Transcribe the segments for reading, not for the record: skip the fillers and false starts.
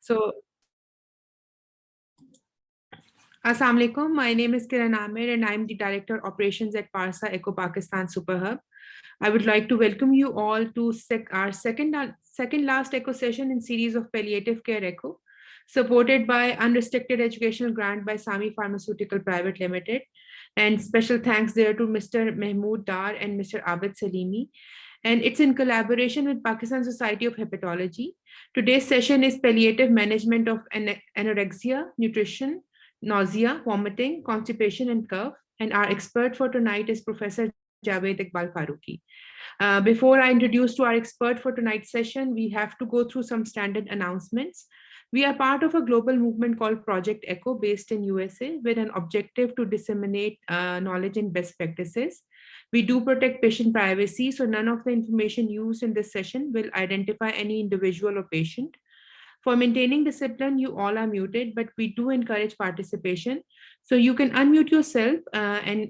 So, Assalamu alaikum. My name is Kiran Amir and I'm the Director Operations at Parsa Eco Pakistan Super Hub. I would like to welcome you all to our second last Eco session in series of Palliative Care Eco, supported by unrestricted educational grant by Sami Pharmaceutical Private Limited. And special thanks there to Mr. Mahmood Dar and Mr. Abid Salimi. And it's in collaboration with Pakistan Society of Hepatology. Today's session is palliative management of anorexia, nutrition, nausea, vomiting, constipation, and cough. And our expert for tonight is Professor Javed Iqbal Farooqi. Before I introduce to our expert for tonight's session, we have to go through some standard announcements. We are part of a global movement called Project ECHO based in USA with an objective to disseminate knowledge and best practices. We do protect patient privacy, so none of the information used in this session will identify any individual or patient. For maintaining discipline, you all are muted, but we do encourage participation. So you can unmute yourself and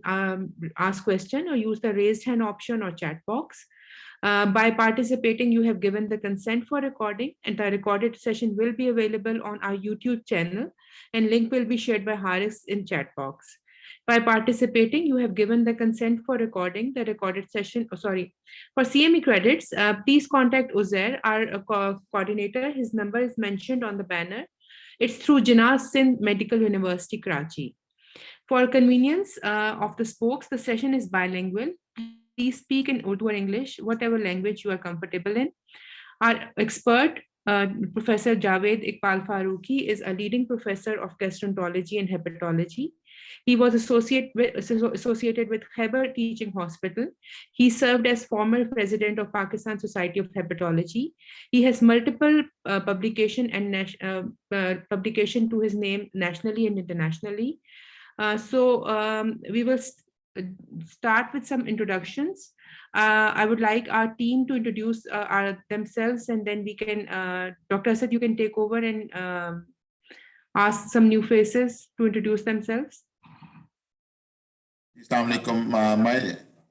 ask question or use the raised hand option or chat box. By participating, you have given the consent for recording, and the recorded session will be available on our YouTube channel, and link will be shared by Haris in chat box. By participating, you have given the consent for recording the recorded session. For CME credits, please contact Uzair, our coordinator. His number is mentioned on the banner. It's through Jinnah Sindh Medical University, Karachi. For convenience of the spokes, the session is bilingual. Please speak in Urdu or English, whatever language you are comfortable in. Our expert, Professor Javed Iqbal Farooqi, is a leading professor of gastroenterology and hepatology. He was associated with Khyber Teaching Hospital. He served as former president of Pakistan Society of Hepatology. He has multiple publication to his name nationally and internationally. We will start with some introductions. I would like our team to introduce themselves, and then we can, Dr. Asad, you can take over and ask some new faces to introduce themselves. Assalamu alaikum.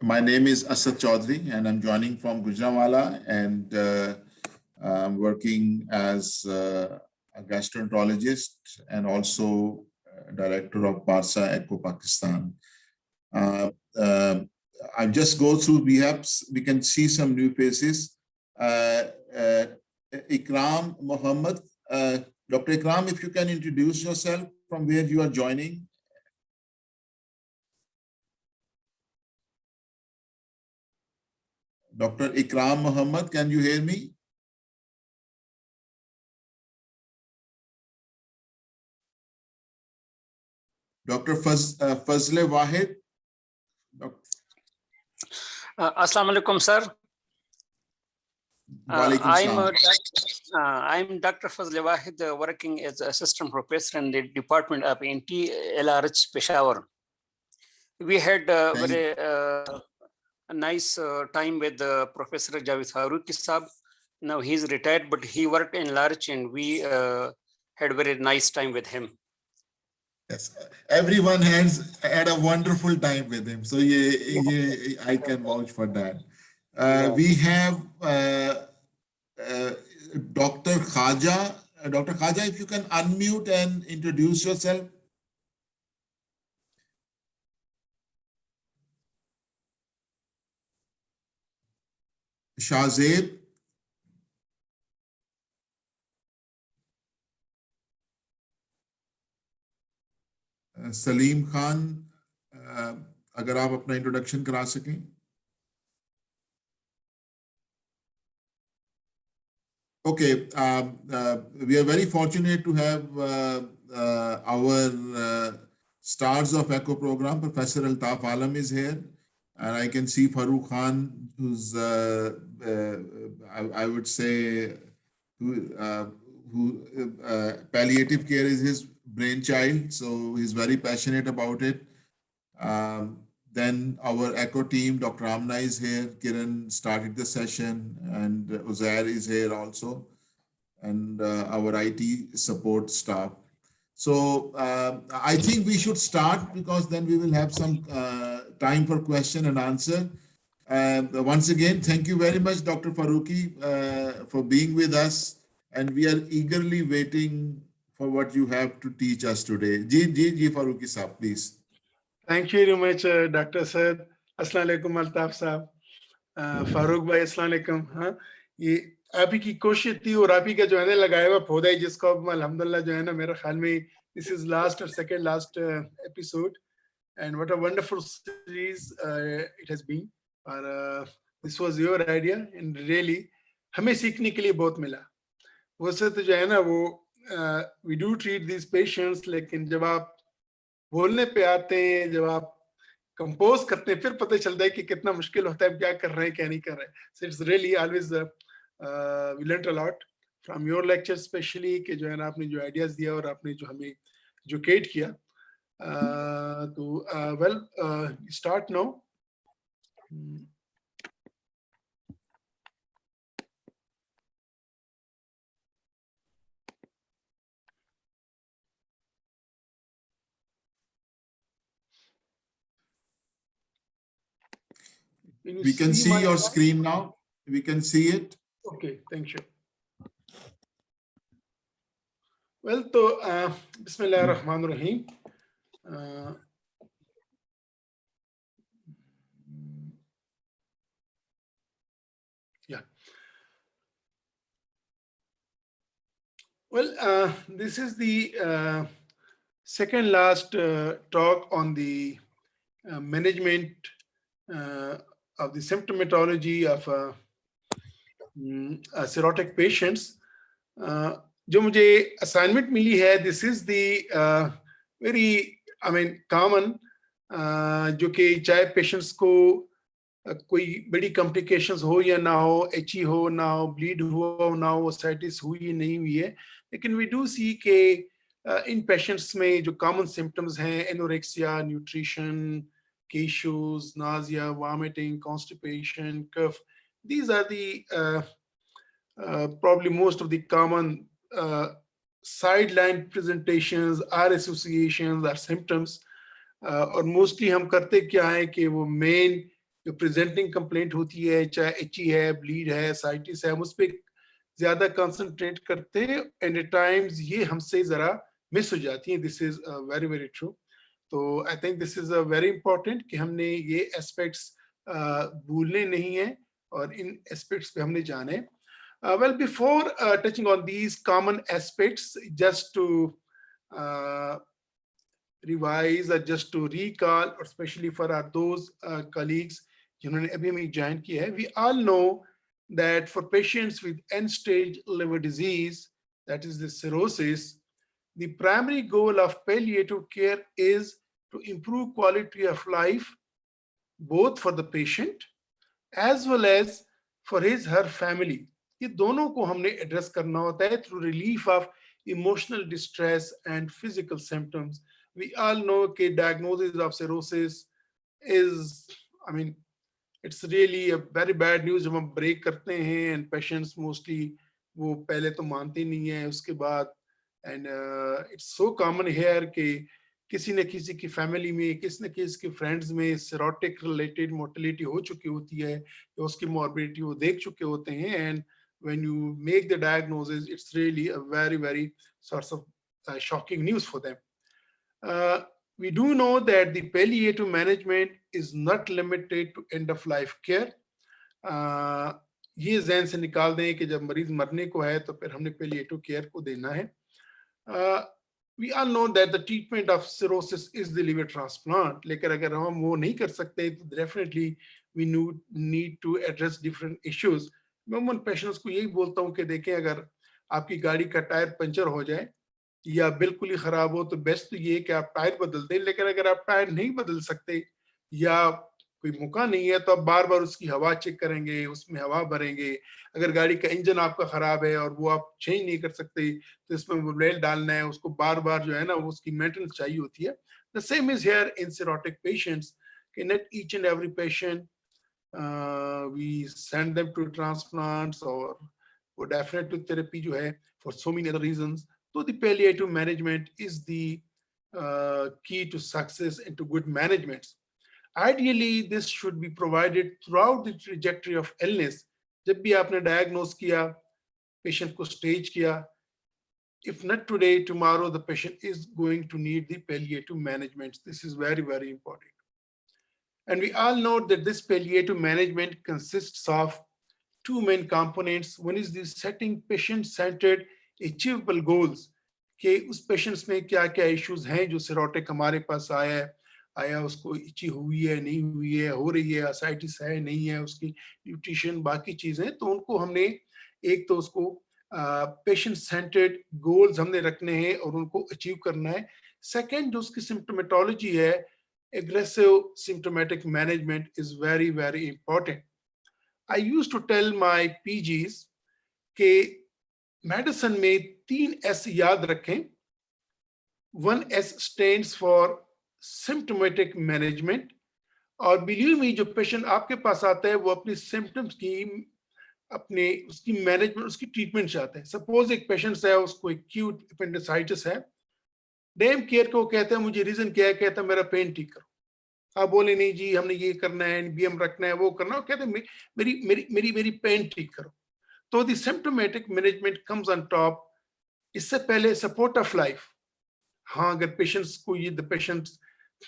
My name is Asad Chaudhry, and I'm joining from Gujranwala, and I'm working as a gastroenterologist and also director of Parsa Eco Pakistan. I just go through, we can see some new faces. Ikram Mohammed. Dr. Ikram, if you can introduce yourself from where you are joining. Dr. Ikram Mohammed, can you hear me? Dr. Fazle Wahid. Assalamu alaikum, sir. I'm Dr. Fazle Wahid, working as assistant professor in the Department of ENT, LRH Peshawar. We had very nice time with Professor Javed Farooqi Sahab. Now he's retired, but he worked in LRH, and we had very nice time with him. Yes, everyone has had a wonderful time with him. So I can vouch for that. We have Dr. Khaja. Dr. Khaja, if you can unmute and introduce yourself. Shahzeb. Salim Khan, अगर आप अपना introduction करा सकें. Okay, we are very fortunate to have our stars of ECHO program. Professor Altaf Alam is here, and I can see Farooq Khan, who's I would say palliative care is his brainchild, so he's very passionate about it. Then our ECHO team, Dr. Amna is here, Kiran started the session, and Uzair is here also, and our IT support staff. So I think we should start, because then we will have some time for question and answer. Once again, thank you very much, Dr. Farooqi, for being with us. and we are eagerly waiting for what you have to teach us today. Ji Farooqi Saab, please. Thank you very much, Dr. Said. Assalamu alaikum, Altaf Saab. Farooq भाई अस्सलाम वालेकुम. हाँ, ये आप ही की कोशिश थी और आप ही का जो है ना लगाया हुआ पौधा है जिसको अब अल्हम्दुलिल्लाह जो है ना मेरे ख्याल में this is last or second last episode, and what a wonderful series it has been. और this was your idea and really हमें सीखने के लिए बहुत मिला. वैसे तो जो है ना वो we do treat these patients, लेकिन जब आप बोलने पे आते हैं, जब आप कंपोज करते हैं, फिर पता चलता है कि कितना मुश्किल होता है, क्या कर रहे हैं क्या नहीं कर रहे हैं. So it's really always we learned a lot from your lecture, especially कि जो है ना आपने जो आइडियाज दिया और आपने जो हमें एजुकेट किया. तो well, start now. We can see your screen now. We can see it. Okay, thank you. Well, तो Bismillahirrahmanirrahim. Yeah. Well, this is the second last talk on the management of the symptomatology of cirrhotic patients. जो मुझे assignment मिली है, this is the very, I mean, common, जो कि चाहे patients को कोई बड़ी complications हो या ना हो, HE हो ना हो, bleed हुआ हो ना हो, ascites हुई नहीं हुई है, लेकिन we do see कि इन patients में जो common symptoms हैं, anorexia, nutrition, issues, nausea, vomiting, constipation, cough. These are the probably most of the common sideline presentations, or associations, or symptoms. और mostly हम करते क्या है कि वो main जो presenting complaint होती है, चाहे HE है, bleed है, ascites है, हम उस पर ज़्यादा concentrate करते हैं, and at times ये हमसे ज़रा miss हो जाती हैं. This is very, very true. तो I think this is a very important कि हमने ये aspects भूलने नहीं हैं और इन aspects पे हमने जाने. Well, before touching on these common aspects, just to revise or just to recall, or especially for our those colleagues जिन्होंने अभी हमें join किया है, we all know that for patients with end-stage liver disease, that is the cirrhosis, the primary goal of palliative care is to improve quality of life, both for the patient as well as for her family. ये दोनों को हमने address करना होता है through relief of emotional distress and physical symptoms. We all know that diagnosis of cirrhosis is, I mean, it's really a very bad news. जब हम break करते हैं and patients mostly वो पहले तो मानते नहीं हैं, उसके बाद and it's so common here कि किसी न किसी की फैमिली में, किसी न किसी के फ्रेंड्स में cirrhotic related mortality हो चुकी होती है, या उसकी morbidity वो देख चुके होते हैं, and when you make the diagnosis, it's really a very, very source of shocking news for them. We do know that the palliative management is not limited to end of life care. ये ज़हन से निकाल दें कि जब मरीज मरने को है तो फिर हमने palliative care को देना है. We all know that the treatment of cirrhosis is the liver transplant. लेकिन अगर हम वो नहीं कर सकते तो definitely we need to address different issues. मैं उन पेशेंट्स को यही बोलता हूँ कि देखें, अगर आपकी गाड़ी का टायर पंचर हो जाए या बिल्कुल ही खराब हो तो बेस्ट तो ये है कि आप टायर बदल दें, लेकिन अगर आप टायर नहीं बदल सकते या कोई मौका नहीं है तो आप बार बार उसकी हवा चेक करेंगे, उसमें हवा भरेंगे. अगर गाड़ी का इंजन आपका खराब है और वो आप चेंज नहीं कर सकते तो इसमें मोबिल डालना है, उसको बार बार जो है ना उसकी मेंटेनेंस चाहिए होती है. The same is here in cirrhotic patients. Not each and every patient we send them to transplants or definitely therapy जो है for so many other reasons. So the palliative management is the key to success and to good management. Ideally, this should be provided throughout the trajectory of illness. जब भी आपने diagnose किया, patient को stage किया. If not today, tomorrow the patient is going to need the palliative management. This is very, very important. And we all know that this palliative management consists of two main components. One is the setting patient-centered achievable goals. कि उस patients में क्या क्या issues हैं जो cirrhotic हमारे पास आया उसको इची हुई है नहीं हुई है हो रही है असाइटिस है नहीं है उसकी न्यूट्रिशन बाकी चीजें तो उनको हमने एक तो उसको पेशेंट सेंटर्ड गोल्स हमने रखने हैं और उनको अचीव करना है. सेकंड जो उसकी सिम्टोमेटोलॉजी है aggressive symptomatic management is very, very important. I used to tell my PGs कि मेडिसिन में 3 S याद रखें. 1 S stands for symptomatic management. और believe me जो पेशेंट आपके पास आता है वो अपनी सिम्टम्स की अपने उसकी मैनेजमेंट उसकी ट्रीटमेंट चाहते हैं. सपोज एक पेशेंट है उसको एक्यूट अपेंडिसाइटिस है. डैम केयर को कहते हैं मुझे रीजन क्या है कहता है मेरा पेन ठीक करो. आप बोले नहीं जी हमने ये करना है बीएम रखना है वो करना है कहते हैं मेरी मेरी मेरी मेरी पेन ठीक करो. तो the symptomatic management comes on top. इससे पहले सपोर्ट ऑफ लाइफ. हाँ अगर पेशेंट्स को ये the patient's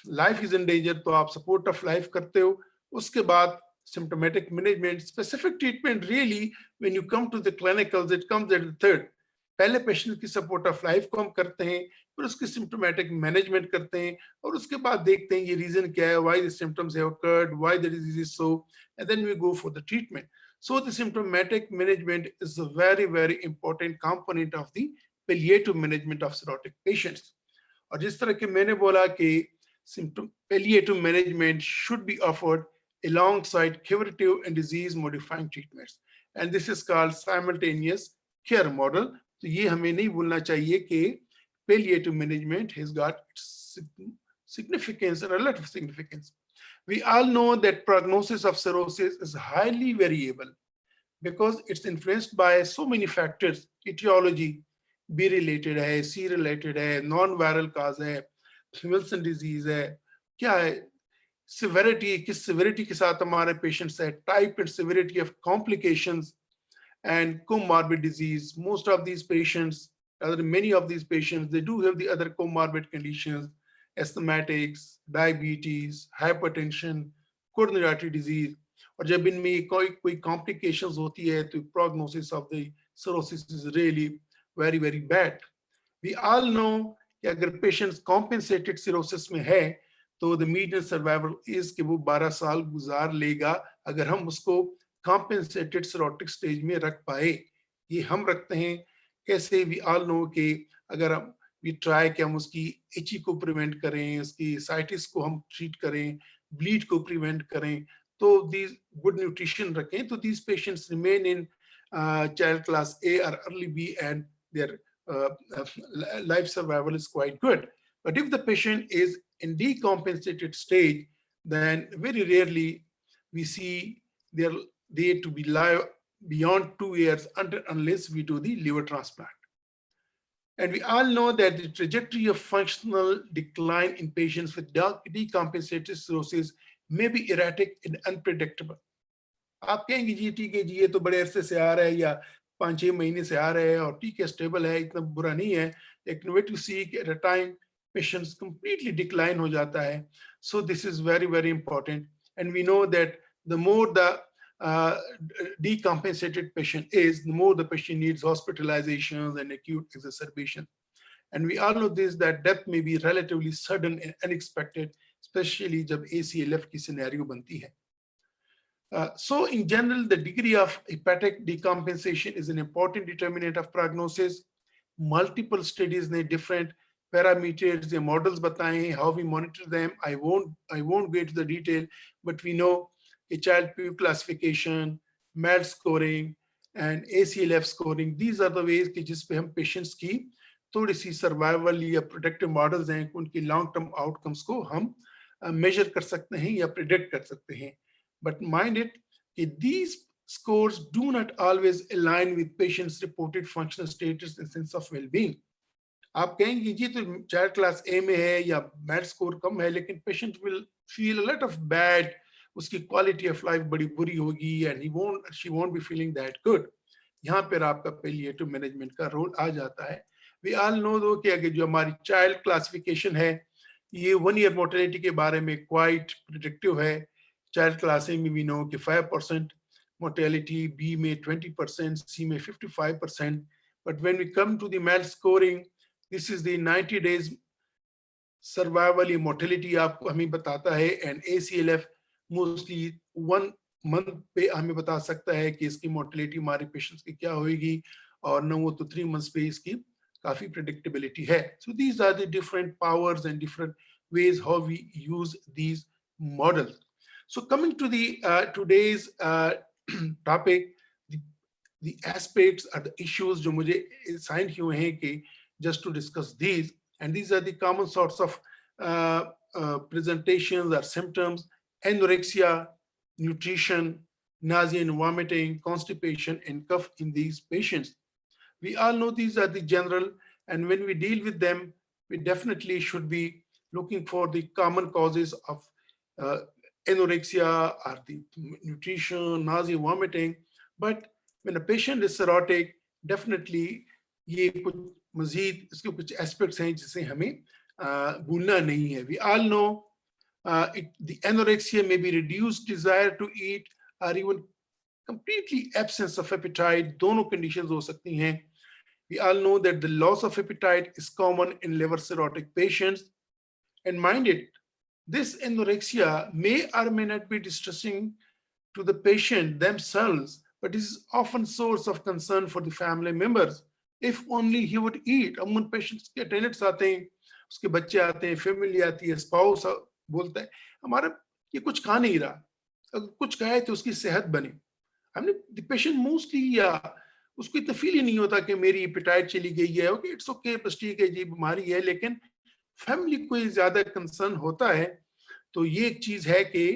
life is in danger तो आप सपोर्ट ऑफ लाइफ करते हो. उसके बाद symptomatic management, specific treatment really when you come to the clinicals it comes at the third. पहले पेशेंट की सपोर्ट ऑफ लाइफ को हम करते हैं फिर उसकी सिम्प्टोमेटिक मैनेजमेंट करते हैं और उसके बाद देखते हैं ये रीजन क्या है why the symptoms have occurred, why the disease is so, and then we go for the treatment. So the symptomatic management is a very, very important component of the palliative management of cirrhotic patients. और जिस तरह के मैंने बोला कि palliative management should be offered alongside curative and disease modifying treatments, and this is called simultaneous care model. तो ये हमें नहीं भूलना चाहिए कि palliative management has got significance and a lot of significance. We all know that prognosis of cirrhosis is highly variable because it's influenced by so many factors. Etiology B related है, C related है, non-viral cause है, Wilson disease है, क्या है, severity, किस severity के साथ हमारे patients है, type and severity of complications and comorbid disease. Most of these patients, many of these patients, they do have the other comorbid conditions, asthmatics, diabetes, hypertension, coronary artery disease. और जब इनमें कोई complications होती है तो prognosis of the cirrhosis is really very, very bad. We all know कि अगर patients compensated cirrhosis में है तो the median survival is कि वो 12 साल गुजार लेगा अगर हम उसको compensated cirrhotic stage में रख पाए. ये हम रखते हैं कैसे. We all know कि अगर हम we try कि हम उसकी itchy को prevent करें, उसकी ascites को हम treat करें, bleed को prevent करें, तो these good nutrition रखें तो these patients remain in child class A or early B and their life survival is quite good. But if the patient is in decompensated stage, then very rarely we see they to be live beyond 2 years unless we do the liver transplant. And we all know that the trajectory of functional decline in patients with decompensated cirrhosis may be erratic and unpredictable. आप कहेंगे जी ठीक है जी ये तो बड़े अरसे से आ रहा है या 5-6 महीने से आ रहा है और ठीक है स्टेबल है इतना बुरा नहीं है, लेकिन wait to see at a time patients completely decline हो जाता है. So this is very, very important, and we know that the more the decompensated patient is, the more the patient needs hospitalizations and acute exacerbation. And we all know this that death may be relatively sudden and unexpected, especially जब ACLF की scenario बनती है. So in general, the degree of hepatic decompensation is an important determinant of prognosis. Multiple studies ने different parameters and models बताएं how we monitor them. I won't go into the detail, but we know a Child-Pugh classification, MED scoring, and ACLF scoring. These are the ways कि जिस पे हम patients की थोड़ी सी survival या predictive models हैं उनकी long-term outcomes को हम measure कर सकते हैं या predict कर सकते हैं. But mind it, these scores do not always align with patients' reported functional status and sense of well-being. आप कहेंगे जी तो child class A में है या MED score कम है लेकिन patient will feel a lot of bad, उसकी quality of life बड़ी बुरी होगी and she won't be feeling that good. यहाँ पर आपका पैलिएटिव मैनेजमेंट का रोल आ जाता है। वी ऑल नो दो कि अगर जो हमारी चाइल्ड क्लासिफिकेशन है ये 1 ईयर मोर्टेलिटी के बारे में क्वाइट प्रिडिक्टिव है। चाइल्ड क्लासिंग में वी नो कि 5% मोर्टेलिटी, बी में 20%, सी में 55%, but when we come to the MELD scoring, this is the 90 days survival mortality आपको हमें बताता है, एंड ACLF मोस्टली 1 मंथ पे हमें बता सकता है कि इसकी मोर्टेलिटी हमारे पेशेंट्स की क्या होगी, और न वो तो 3 मंथ्स पे इसकी काफी प्रेडिक्टेबिलिटी है. So these are the different powers and different ways how we use these models. So coming to the today's topic, the aspects or the issues जो मुझे assign हुए हैं कि just to discuss these, and these are the common sorts of presentations or symptoms: anorexia, nutrition, nausea and vomiting, constipation, and cough in these patients. We all know these are the general, and when we deal with them, we definitely should be looking for the common causes of anorexia or the nutrition, nausea, vomiting. But when a patient is cirrhotic, definitely ये कुछ मजीद इसके कुछ aspects हैं जिसे हमें भूलना नहीं है. We all know the anorexia may be reduced desire to eat or even completely absence of appetite. दोनों conditions हो सकती हैं. We all know that the loss of appetite is common in liver cirrhotic patients. And mind it, this anorexia may or may not be distressing to the patient themselves, but is often source of concern for the family members. If only he would eat. अमूमन patients के attendants आते हैं, उसके बच्चे आते हैं, family आती है, स्पाउस बोलता है हमारा ये कुछ खा नहीं रहा, अगर कुछ खाए तो उसकी सेहत बने. हमने द पेशेंट मोस्टली या उसको इतना फील ही नहीं होता कि मेरी एपेटाइट चली गई है, ओके इट्स ओके बस ठीक है जी बीमारी है, लेकिन फैमिली को ज्यादा कंसर्न होता है. तो ये एक चीज है कि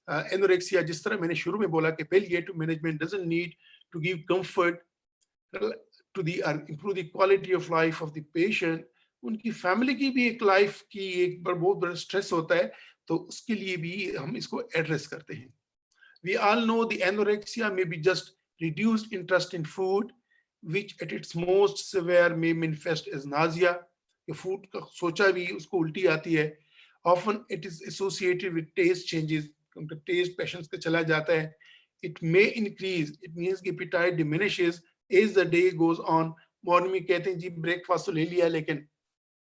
एनोरेक्सिया, जिस तरह मैंने शुरू में बोला कि palliative management doesn't need to give comfort to the improve the quality of life of the patient. उनकी फैमिली की भी एक लाइफ की एक बहुत बड़ा स्ट्रेस होता है, तो उसके लिए भी हम इसको एड्रेस करते हैं. We all know the anorexia may be just reduced interest in food, which at its most severe may manifest as nausea. The food का सोचा भी उसको उल्टी आती है. Often it is associated with taste changes. क्योंकि taste patients का चला जाता है. It may increase. It means कि appetite diminishes as the day goes on. Morning में कहते हैं जी breakfast तो ले लिया, लेकिन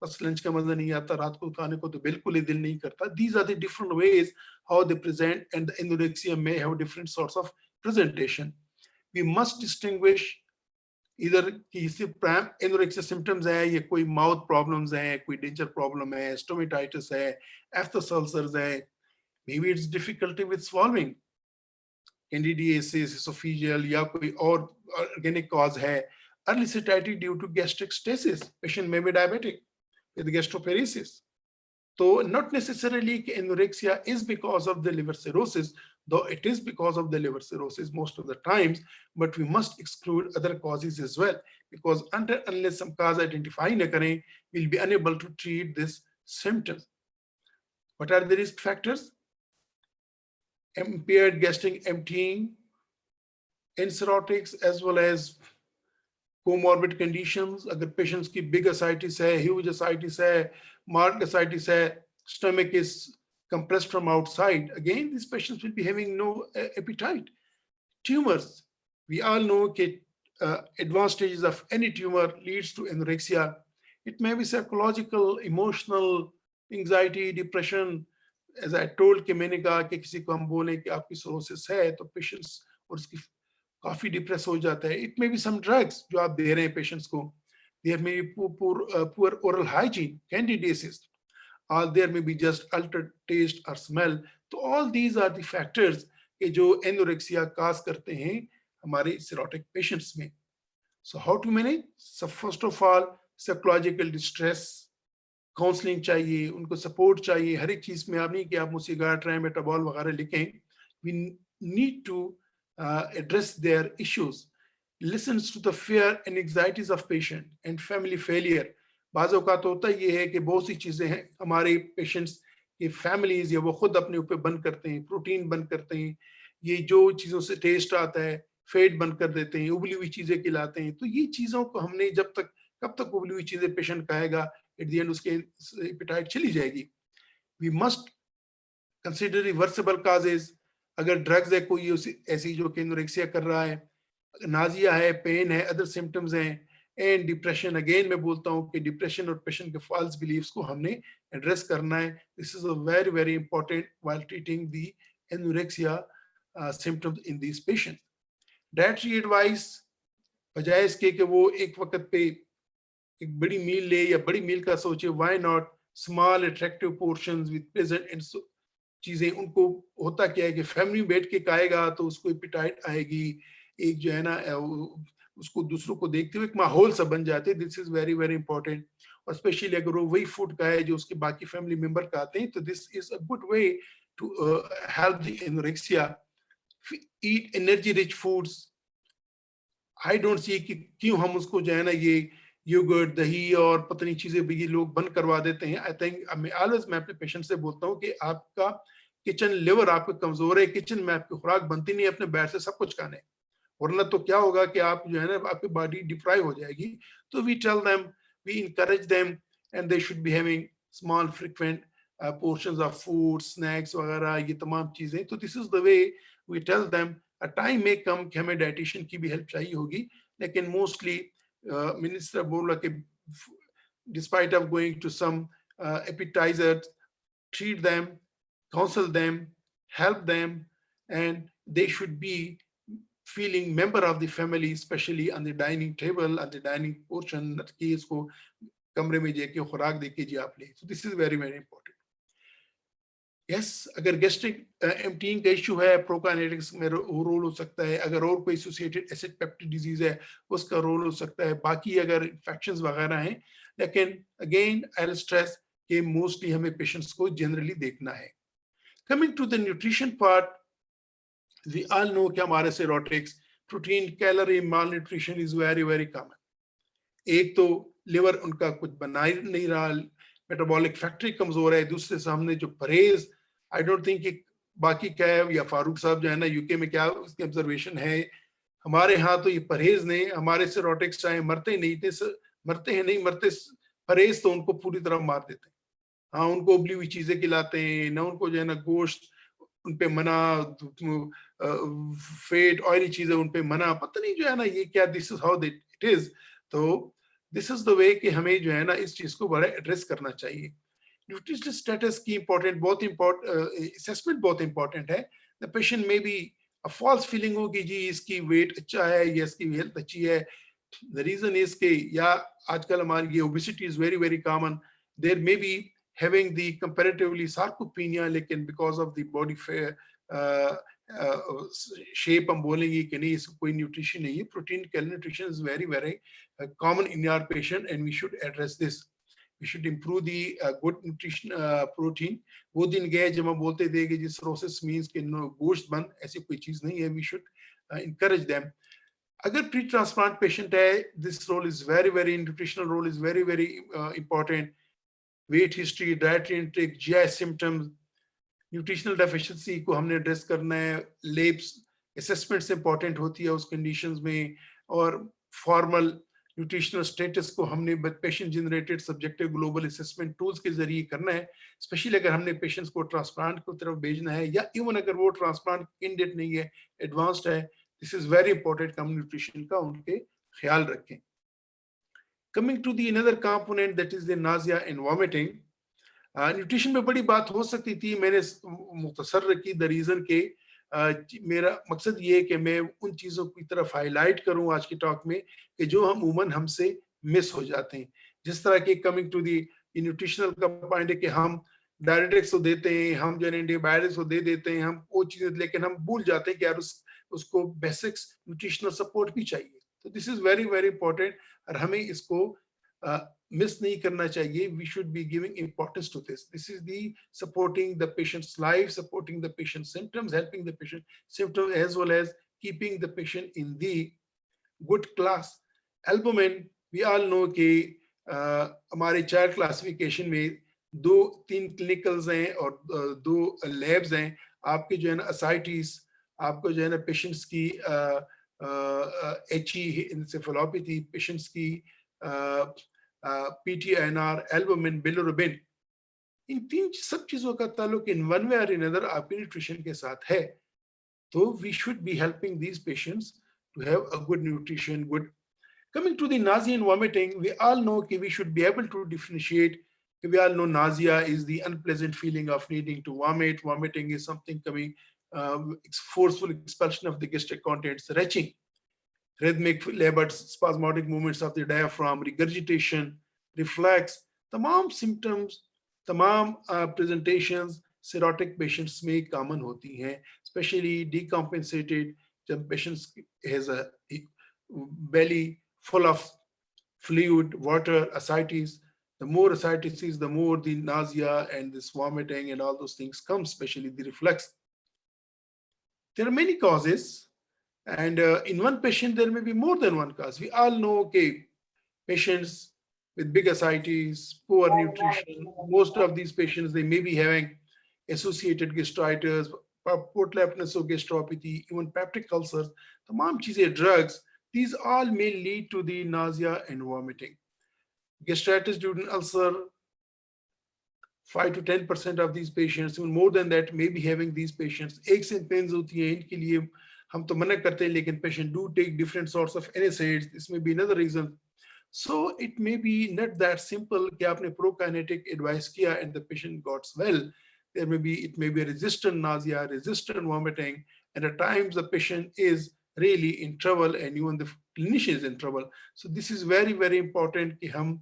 बस लंच का मजा नहीं आता, रात को खाने को तो बिल्कुल ही दिल नहीं करता. These are the different ways how they present, and the anorexia may have different sorts of presentation. We must distinguish either कि सिर्फ anorexia symptoms है या कोई mouth problems है, कोई denture problem है, stomatitis है, aphthous ulcers है, maybe it's difficulty with swallowing, candidiasis, esophageal या कोई और organic cause है, early satiety due to gastric stasis, patient may be diabetic with gastroparesis. So not necessarily anorexia is because of the liver cirrhosis, though it is because of the liver cirrhosis most of the times, but we must exclude other causes as well, because unless some cause identify na kare, we'll be unable to treat this symptoms. What are the risk factors? Impaired gastric emptying in cirrhotics, as well as comorbid conditions. अगर patients की big ascites है, huge ascites है, marked ascites है, stomach is compressed from outside, again these patients will be having no appetite. Tumors, we all know that advanced stages of any tumor leads to anorexia. It may be psychological, emotional, anxiety, depression. As I told कि मैंने कहा कि किसी को हम बोले कि आपकी cirrhosis है, तो patients और उसकी काफी डिप्रेस हो जाता है. It may be some drugs जो आप दे रहे हैं पेशेंट्स को. There may be poor oral hygiene, candidiasis, और there may be just altered taste और स्मेल. तो all these are the factors के जो एनोरेक्सिया काज करते हैं हमारे सिरोटिक पेशेंट्स में. So how to manage? So first of all psychological distress, counselling चाहिए, उनको सपोर्ट चाहिए. हर एक चीज में आप नहीं कि आप मुझसे ट्राइमेटाबॉल वगैरह लिखें. We need to address their issues, listens to the fear and anxieties of patient and family failure. बाज़ औक़ात होता ये है कि बहुत सी चीज़ें हैं हमारे पेशेंट्स के फैमिलीज या वो खुद अपने ऊपर बंद करते हैं, प्रोटीन बंद करते हैं, ये जो चीज़ों से टेस्ट आता है फेट बंद कर देते हैं, उबली हुई चीजें खिलाते हैं। तो ये चीजों को हमने कब तक उबली हुई चीजें पेशेंट खाएगा, एट द एंड उसके एपेटाइट चली जाएगी। We must consider reversible causes. अगर ड्रग्स है कोई ऐसी जो कि एनोरेक्सिया कर रहा है, नाजिया है, पेन है, अदर सिम्टम्स हैं, एंड डिप्रेशन, अगेन मैं बोलता हूँ कि डिप्रेशन और पेशेंट के फॉल्स बिलीव्स को हमने एड्रेस करना है। This is a very very important while treating the anorexia symptoms in this patient. Dietary advice, बजाय इसके कि वो एक वक्त पे एक बड़ी मील ले या बड़ी मील का सोचे, why not small attractive portions with pleasant and चीजें। उनको होता क्या है कि फैमिली बैठ के खाएगा तो उसको एपेटाइट आएगी, एक जो है ना उसको दूसरों को देखते हुए एक माहौल सा बन जाते हैं। This is very very important. और स्पेशली अगर वो वही फूड खाए जो उसके बाकी फैमिली मेंबर खाते हैं, तो this is a good way to help the anorexia. Eat energy rich foods. I don't see कि क्यों हम उसको जो है ना ये योगर्ट, दही और पतली चीजें भी ये लोग बंद करवा देते हैं। आई थिंक मैं अपने पेशेंट से बोलता हूँ कि आपका किचन लिवर आपका कमजोर है, किचन में आपकी खुराक बनती नहीं है, अपने बैठ से सब कुछ खाने, वरना तो क्या होगा कि आप जो है ना आपकी बॉडी डिप्राइव हो जाएगी। तो we tell them, we encourage them, and they should be having small frequent portions of food, snacks वगैरह, ये तमाम चीजें। तो this is the way we tell them. A time में कम कि हमें डाइटिशियन की भी हेल्प चाहिए होगी, लेकिन मोस्टली मिनिस्टर बोला कि despite of going to some appetizers, treat them, counsel them, help them, and they should be feeling member of the family, especially on the dining table, on the dining portion, कि इसको कमरे में जाके खुराक देके जी आप ले। So this is very very important. Yes, अगर गैस्ट्रिक एम्पटीइंग का इशू है, प्रोकाइनेटिक्स में रोल हो सकता है। अगर और कोई एसोसिएटेड एसिड पेप्टिक डिजीज है, उसका रोल हो सकता है। बाकी अगर इन्फेक्शंस वगैरह हैं, लेकिन अगेन आई विल स्ट्रेस कि मोस्टली हमें पेशेंट्स को जनरली देखना है। Coming to the nutrition part, we all know कि हमारे cirrhotics, protein, calorie malnutrition is very very common. एक तो लिवर उनका कुछ बना ही नहीं रहा, मेटाबॉलिक फैक्ट्री कमजोर है। दूसरे सामने जो परहेज, आई डोंट थिंक कि बाकी क्या है, या फारूक साहब जो है ना यूके में क्या उसकी ऑब्जर्वेशन है, हमारे यहाँ तो ये परहेज ने हमारे सेरोटिक्स चाहे मरते नहीं थे, मरते हैं नहीं मरते, परहेज तो उनको पूरी तरह मार देते हैं। हाँ, उनको उबली हुई चीजें खिलाते हैं ना, उनको जो है ना गोश्त उन पे मना, फेट ऑयली चीजें उन पे मना, पता नहीं जो है ना ये क्या, this is how it is. तो दिस इज द वे कि हमें जो है ना इस चीज को बड़ा एड्रेस करना चाहिए। न्यूट्रिशनल स्टेटस की इंपॉर्टेंट, बहुत इंपॉर्टेंट असेसमेंट बहुत इंपॉर्टेंट है। द पेशेंट में भी अ फॉल्स फीलिंग हो कि जी इसकी वेट अच्छा है या इसकी हेल्थ अच्छी है। द रीजन इज के या आजकल हमारी ये obesity is very very common, there may be having the comparatively sarcopenia, लेकिन because of the body shape हम बोलेंगे कि नहीं इसको कोई न्यूट्रिशन नहीं है। Protein calorie nutrition is very very common in our patient, and we should address this. We should improve the good nutrition protein. वो दिन गए जब हम बोलते थे कि जिस cirrhosis means कि गोश्त बंद, ऐसी कोई चीज नहीं है। We should encourage them. अगर प्री ट्रांसप्लांट पेशेंट है, this role is very very, nutritional role is very very important. Weight history, dietary intake, GI symptoms, nutritional deficiency को हमने एड्रेस करना है। लेब्स असेसमेंट्स इंपॉर्टेंट होती है उस कंडीशंस में, और फॉर्मल न्यूट्रिशनल स्टेटस को हमने patient generated subjective global assessment tools के जरिए करना है। स्पेशली अगर हमने पेशेंट्स को ट्रांसप्लांट की तरफ भेजना है, या इवन अगर वो ट्रांसप्लांट कैंडिडेट नहीं है, एडवांस्ड है, दिस इज वेरी इंपॉर्टेंट कि हम न्यूट्रिशन का उनके ख्याल रखें। Coming to the another component, that is the nausea and vomiting. Nutrition में बड़ी बात हो सकती थी, मैंने मुख्तसर रखी। द रीजन के मेरा मकसद ये है कि मैं उन चीज़ों की तरफ हाईलाइट करूं आज की टॉक में कि जो हम उमूमन हमसे मिस हो जाते हैं। जिस तरह के कमिंग टू दी न्यूट्रिशनल का पॉइंट है कि हम डायरेटिक्स तो देते हैं, हम जो एंटीबायोटिक्स को दे देते हैं, हम वो चीज़ें, लेकिन हम भूल जाते हैं कि यार उसको बेसिक्स न्यूट्रिशनल सपोर्ट भी चाहिए। तो this is very very important, और हमें इसको मिस नहीं करना चाहिए। We should be giving importance to this. This is the supporting the patient's life, supporting the patient symptoms, helping the patient symptoms, as well as keeping the patient in the good class. Albumin, we all know कि हमारे child classification में 2-3 clinicals हैं और 2 labs हैं। आपके जो है ना असाइटीज, आपको जो है ना पेशेंट्स की HE encephalopathy, patients की PTINR, albumin, bilirubin, इन तीन सब चीजों का ताल्लुक in one way or another आपके न्यूट्रिशन के साथ है. So we should be helping these patients to have a good nutrition, good. Coming to the nausea and vomiting, we all know that we should be able to differentiate. We all know nausea is the unpleasant feeling of needing to vomit. Vomiting is something coming, forceful expulsion of the gastric contents, retching, rhythmic, labored, spasmodic movements of the diaphragm, regurgitation, reflux. तमाम symptoms, तमाम presentations cirrhotic patients में common होती हैं, especially decompensated जब patients has a belly full of fluid, water, ascites. The more ascites is, the more the nausea and this vomiting and all those things come, especially the reflux. There are many causes, and in one patient there may be more than one cause. We all know, okay, patients with big ascites, poor nutrition, most of these patients, they may be having associated gastritis, portal nasogastropathy, even peptic ulcers, tamam cheezein, drugs, these all may lead to the nausea and vomiting. Gastritis due to ulcer, 5 to 10% of these patients, even more than that, may be having these patients. Aches and pains होती हैं, इनके लिए हम तो मना करते हैं, लेकिन patient do take different sorts of NSAIDs. This may be another reason. So it may be not that simple कि आपने prokinetic advice किया and the patient got well. It may be a resistant nausea, resistant vomiting, and at times the patient is really in trouble and even the clinician is in trouble. So this is very, very important कि हम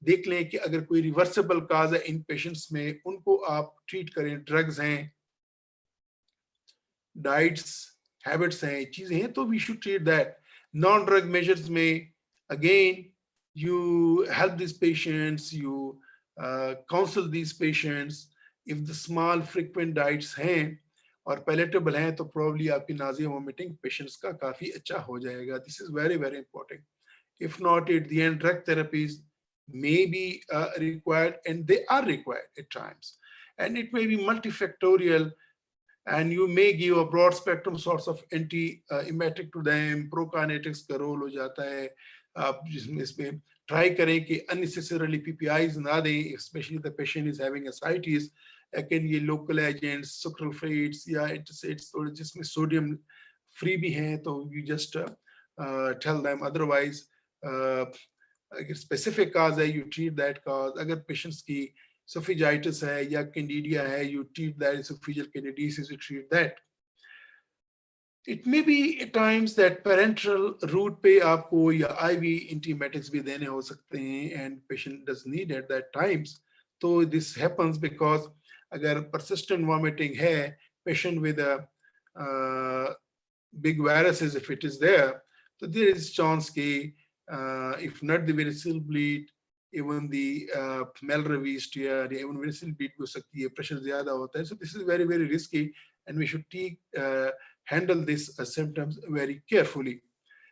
देख लें कि अगर कोई reversible काज है इन patients में, उनको आप ट्रीट करें. ड्रग्स हैं, डाइट्स, हैबिट्स हैं, चीजें हैं, तो we should treat that. Non drug measures में again you help these patients, you counsel these patients. If the small frequent diets हैं और palatable हैं, तो probably आपकी nausea vomiting patients का काफी अच्छा हो जाएगा. This is very, very important. If not, at the end, drug therapies may be required, and they are required at times. And it may be multifactorial, and you may give a broad spectrum sorts of anti-emetic to them. Prokinetics का role हो जाता है. आप जिसमें इसमें try करें कि unnecessarily PPIs ना दें, especially the patient is having ascites. Again, ये local agents, sucralfates या antacids, तो जिसमें sodium free भी हैं, तो you just tell them. Otherwise, अगर specific cause है, you treat that cause. अगर patients की esophagitis है या candida है, you treat that. Esophageal candidiasis, you treat that. It may be at times that parenteral route पे आपको या IV antiemetics भी देने हो सकते हैं, and patient does need at that times. So this happens because अगर persistent vomiting है, patient with a big viruses, if it is there, so there is chance कि if not the variceal bleed, even the malravised या even variceal bleed हो सकती है, pressure ज़्यादा होता है. So this is very, very risky, and we should handle these symptoms very carefully.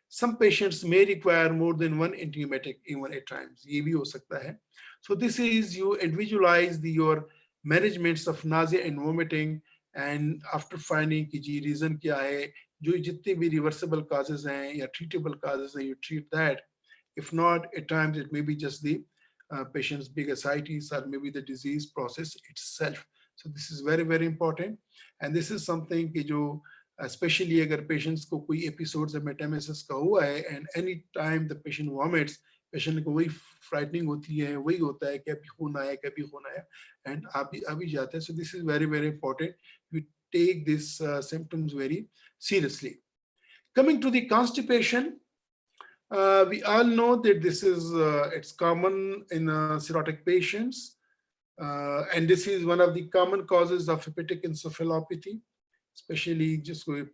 Some patients may require more than one antiemetic even at times. ये भी हो सकता है. So this is, you individualize your managements of nausea and vomiting, and after finding कि जी reason क्या है, जो जितने भी reversible causes हैं या treatable causes हैं, you treat that. If not, at times it may be just the patient's big ascites, or maybe the disease process itself. So this is very, very important, and this is something कि जो especially अगर patients को कोई episodes of metamorphosis का हुआ है, and any time the patient vomits, patient को वही frightening होती है, वही होता है कि अभी खून आया, कभी खून आया, and अभी जाते हैं. So this is very, very important. We take these symptoms very seriously. Coming to the constipation, we all know that this is it's common in cirrhotic patients, and this is one of the common causes of hepatic encephalopathy, especially just with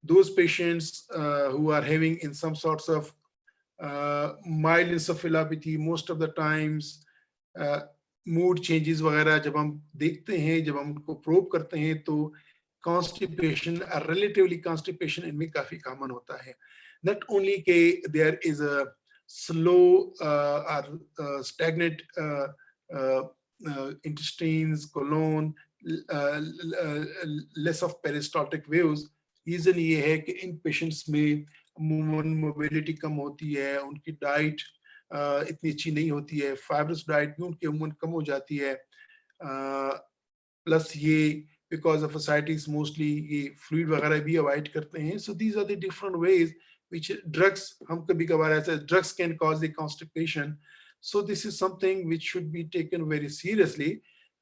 those patients who are having in some sorts of mild encephalopathy. Most of the times mood changes वगैरह जब हम देखते हैं, जब हम उनको probe करते हैं, तो constipation, relatively constipation इनमें काफी common होता है. Not only कि there is a slow or stagnant intestines, colon, less of peristaltic views, reason ये है कि इन पेशेंट्स में अमूमन मोबिलिटी कम होती है, उनकी डाइट इतनी अच्छी नहीं होती है, फाइब्रस डाइट भी उनकी अमूमन कम हो जाती है, प्लस ये बिकॉज ऑफ ascites मोस्टली ये फ्लूइड वगैरह भी अवॉइड करते हैं. So these are the different ways which drugs, हम कभी कभार ऐसे drugs can cause the constipation. So this is something which should be taken very seriously,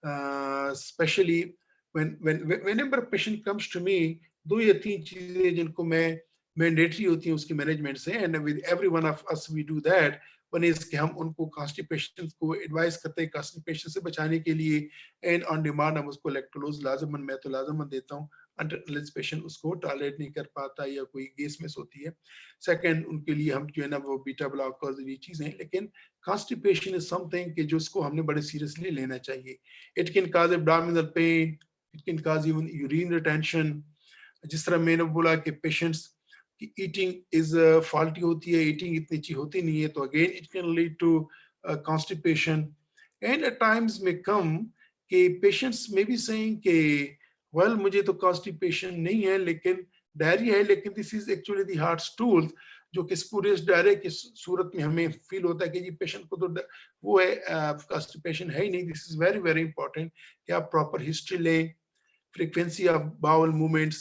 especially whenever a patient comes to me. दो या तीन चीजें जिनको मैं मैंडेटरी होती हैं उसकी मैनेजमेंट से, and with every one of us we do that. One is कि हम उनको कॉन्स्टिपेशन को एडवाइस करते हैं कॉन्स्टिपेशन से बचाने के लिए, एंड ऑन डिमांड हम उसको इलेक्ट्रोलोज लाजमन, मैं तो लाजमन देता हूँ अनटिल पेशेंट उसको टॉलरेट नहीं कर पाता या कोई गैस मिस होती है. सेकंड, उनके लिए हम जो है ना वो बीटा ब्लॉकर्स ये चीजें, लेकिन कॉन्स्टिपेशन इज समथिंग कि जो इसको हमने बड़े सीरियसली लेना चाहिए. It can cause abdominal pain, it can cause even urine retention. जिस तरह मैंने बोला कि पेशेंट्स की ईटिंग इज फॉल्टी होती है, ईटिंग इतनी अच्छी होती नहीं है, तो again it can lead to constipation. And at times में कम कि पेशेंट्स में भी सेइंग कि वेल मुझे तो कॉन्स्टिपेशन नहीं है लेकिन डायरिया है, लेकिन this is actually the heart stool, जो कि स्पूरियस डायरिया की सूरत में हमें फील होता है कि जी पेशेंट को तो वो है कॉन्स्टिपेशन है ही नहीं. This is very very important कि आप प्रॉपर हिस्ट्री लें, frequency of bowel movements,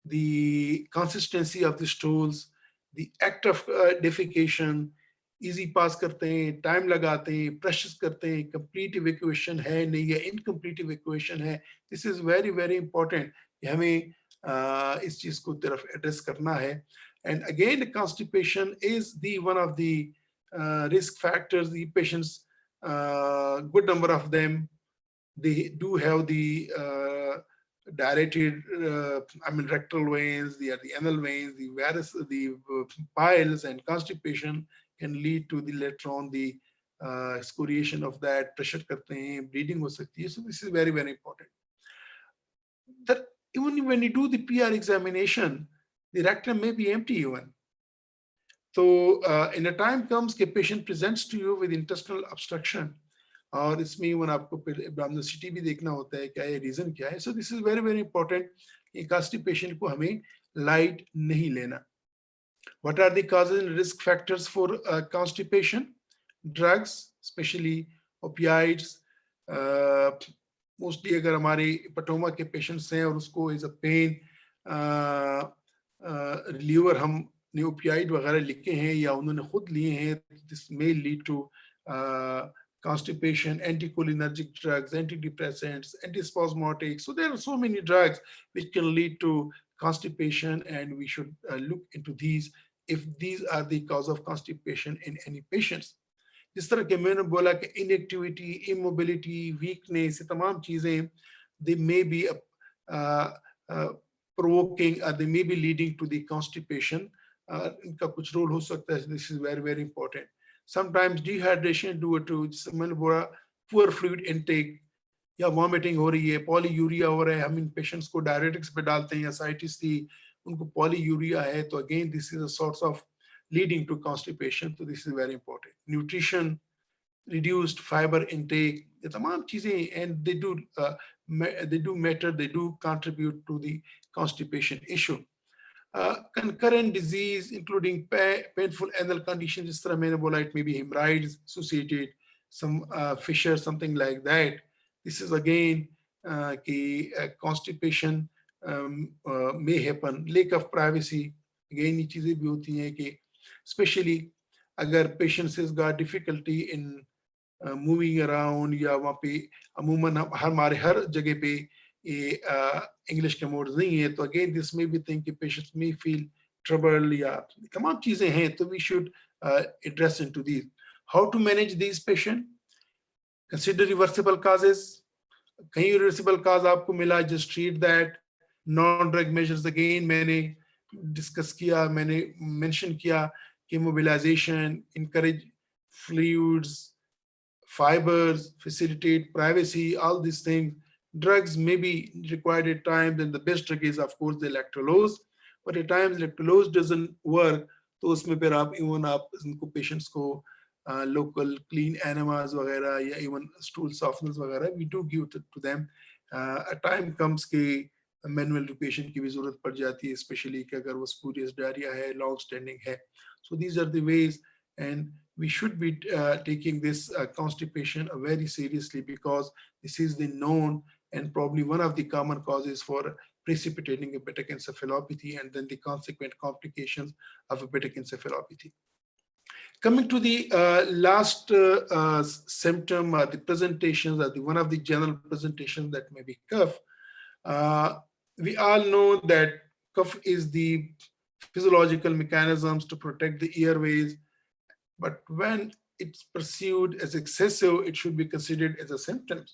the consistency of the stools, the act of defecation, easy pass करते हैं, time लगाते हैं, precious करते हैं, complete evacuation है नहीं या incomplete evacuation है. This is very very important कि हमें इस चीज को तरफ address करना है. And again, constipation is the one of the risk factors. The patients, good number of them, they do have the dilated, rectal veins, the anal veins, the varus, the piles, and constipation can lead to the later on the excoriation of that. Pressure करते हैं, bleeding हो सकती है. So this is very very important. That even when you do the PR examination, the rectum may be empty even. So in a time comes कि patient presents to you with intestinal obstruction, और इसमें one आपको फिर एब्डोमिनोसिटी भी देखना होता है क्या है, रीजन क्या है. So this is very very important कि कॉन्स्टिपेशन को हमें लाइट नहीं लेना. What are the causes and risk factors for constipation? Drugs, specially opioids. Mostly अगर हमारे पटोमा के पेशेंट्स हैं और उसको इज अ पेन रिलीवर हमने ओपियाइड वगैरह लिखे हैं या उन्होंने खुद लिए हैं, this may lead to constipation. Anticholinergic drugs, antidepressants, antispasmodics. So there are so many drugs which can lead to constipation, and we should look into these if these are the cause of constipation in any patients. जिस तरह के मैंने बोला कि inactivity, immobility, weakness, ये तमाम चीजें they may be provoking or they may be leading to the constipation. इनका कुछ रोल हो सकता है. This is very very important. Sometimes dehydration due to poor fluid intake या vomiting हो रही है, polyuria हो रहा है, हम इन patients को diuretics पे डालते हैं या ascites थी, उनको polyuria है, तो again this is a source of leading to constipation. So this is very important. Nutrition, reduced fiber intake, ये तमाम चीजें, and they do matter, they do contribute to the constipation issue. Concurrent disease including painful anal conditions, जिस तरह मैंने बोला, it may be hemorrhoids associated, some fissure, something like that. This is again कि constipation may happen. Lack of privacy, again ये चीजें भी होती हैं कि especially अगर patients has got difficulty in moving around या वहाँ पे अमूमन हमारे हर जगह पे ये इंग्लिश के मोड्स नहीं है, तो अगेन दिस में भी थिंक कि पेशेंट्स में फील ट्रबल या तमाम चीजें हैं, तो we should address into these. How to manage these patient? Consider reversible causes. कहीं रिवर्सिबल काज आपको मिला, just treat that. Non drug measures again मैंने डिस्कस किया, मैंने मेंशन किया कि mobilisation, encourage fluids, fibers, facilitate privacy, all these things. Drugs may be required at times, and the best drug is of course the lactulose, but at times lactulose doesn't work, तो उसमें फिर आप even आप इनको patients को local clean enemas वगैरह या even stool softeners वगैरह we do give to them. A time comes कि मैनुअल एजुकेशन की भी जरूरत पड़ जाती है, स्पेशली कि अगर वो स्पूरियस डायरिया है, लॉन्ग स्टैंडिंग है. So these are the ways, and we should be taking this constipation very seriously, because this is the known and probably one of the common causes for precipitating hepatic encephalopathy and then the consequent complications of hepatic encephalopathy. Coming to the last symptom, the presentations, one of the general presentations that may be cough. We all know that cough is the physiological mechanisms to protect the airways, but when it's pursued as excessive, it should be considered as a symptom.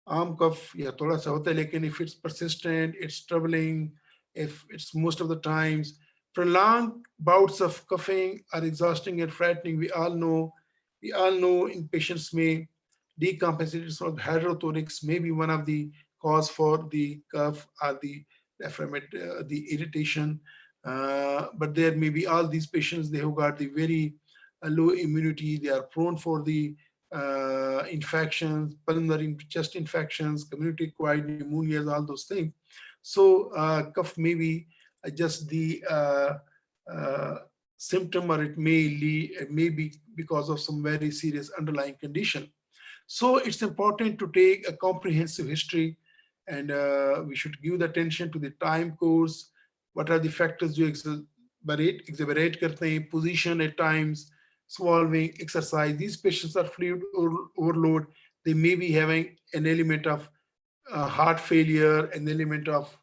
Cough, yeah, thoda sa hota hai, lekin if it's persistent, it's troubling, if it's most of the times, prolonged bouts of coughing are exhausting and frightening. We all know in patients may decompensated sort of hydrotonics may be one of the cause for the cough or the the irritation. But there may be all these patients, they have got the very low immunity, they are prone for the infections, pulmonary chest infections, community-acquired pneumonias, all those things. So cough may be just the symptom, or it may be because of some very serious underlying condition. So it's important to take a comprehensive history, and we should give the attention to the time course. What are the factors you exacerbate karte hain, position at times, swallowing, exercise. These patients are fluid overload. They may be having an element of heart failure, an element of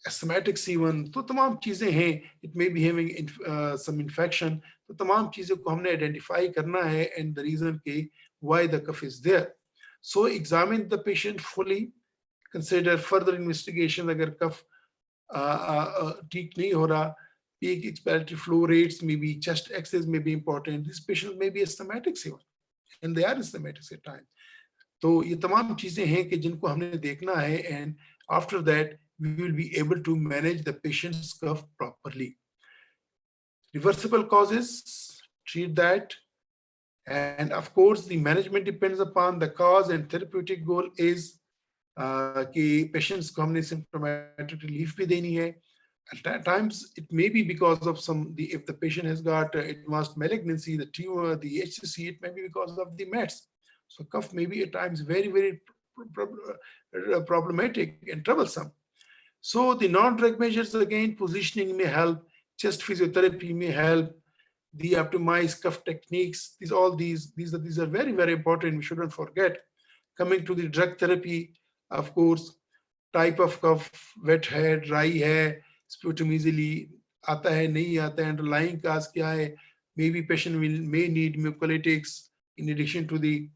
asthmatics even. तो तमाम चीजें हैं. It may be having some infection. तो तमाम चीजों को हमने identify करना है, and the reason के why the cough is there. So examine the patient fully. Consider further investigation. अगर cough ठीक नहीं हो रहा, peak expiratory flow rates, maybe chest X-rays may be important. These patients may be asthmatics even, and they are asthmatics at times. तो ये तमाम चीजें हैं कि जिनको हमने देखना है, and after that we will be able to manage the patient's cough properly. Reversible causes, treat that, and of course the management depends upon the cause, and therapeutic goal is कि patients को हमने symptomatic relief भी देनी है. At times it may be because of if the patient has got advanced malignancy, the tumor, the HCC, it may be because of the meds. So cough may be at times very, very problematic and troublesome. So the non-drug measures, again, positioning may help, chest physiotherapy may help, the optimized cough techniques, these are very, very important. We shouldn't forget. Coming to the drug therapy, of course, type of cough, wet hai, dry hai, sputum easily, aata hai, nahi aata hai, underlying cause kya hai. Maybe patient may need mucolytics in addition to the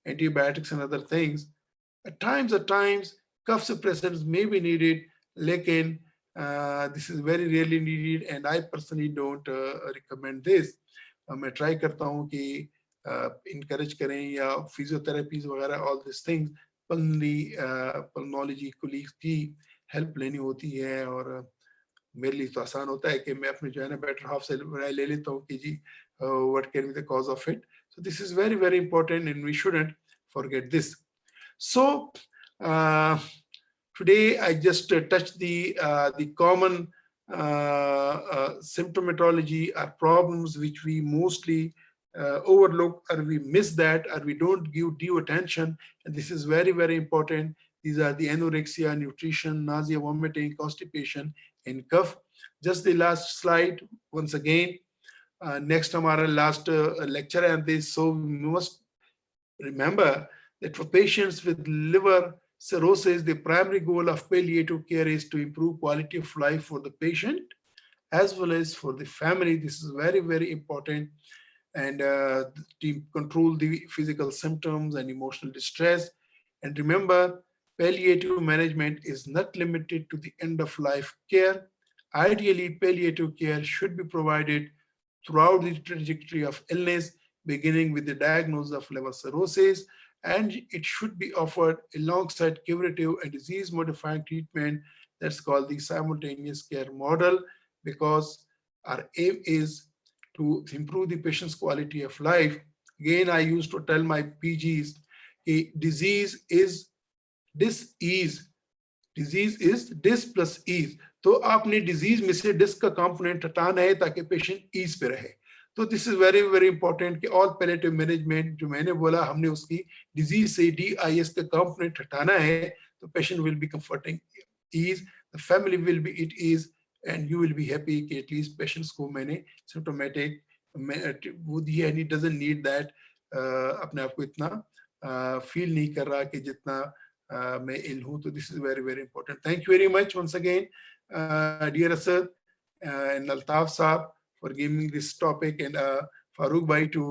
antibiotics and other things. At times, cough suppressants may be needed, lekin this is very rarely needed, and I personally don't recommend this. मैं try करता हूँ कि encourage करें, या physiotherapies वगैरह, all these things, pulmonology colleagues की help लेनी होती है. और मेरे लिए तो आसान होता है कि मैं अपने जो है ना better half से राय ले लेता हूँ कि जी what can be the cause of it. So this is very, very important, and we shouldn't forget this. So today I just touched the common symptomatology or problems which we mostly overlook, or we miss that, or we don't give due attention. And this is very, very important. These are the anorexia, nutrition, nausea, vomiting, constipation, and cough. Just the last slide once again. Next हमारा last lecture है on this. So we must remember that for patients with liver cirrhosis, the primary goal of palliative care is to improve quality of life for the patient as well as for the family. This is very, very important. And to control the physical symptoms and emotional distress. And remember, palliative management is not limited to the end of life care. Ideally, palliative care should be provided throughout the trajectory of illness, beginning with the diagnosis of liver cirrhosis, and it should be offered alongside curative and disease-modifying treatment. That's called the simultaneous care model, because our aim is to improve the patient's quality of life. Again, I used to tell my PGs, a disease is dis ease, disease is dis plus ease, तो आपने disease में से dish का component हटाना है ताकि patient ease पे रहे। तो this is very very important कि ऑल पैलिएटिव मैनेजमेंट जो मैंने बोला, हमने उसकी डिजीज से DIS का कंपोनेंट हटाना है, तो patient will be comforting ease, the family will be it ease, and you will be happy कि एटलीस्ट पेशेंट्स को मैंने सिम्टोमेटिक वो दिया, and it doesn't need that अपने आप को इतना फील नहीं कर रहा कि जितना मैं इल हूँ। तो this is very very important. Thank you very much once again dear Asad and Altaf Saab for giving me this topic, and Farooq Bhai to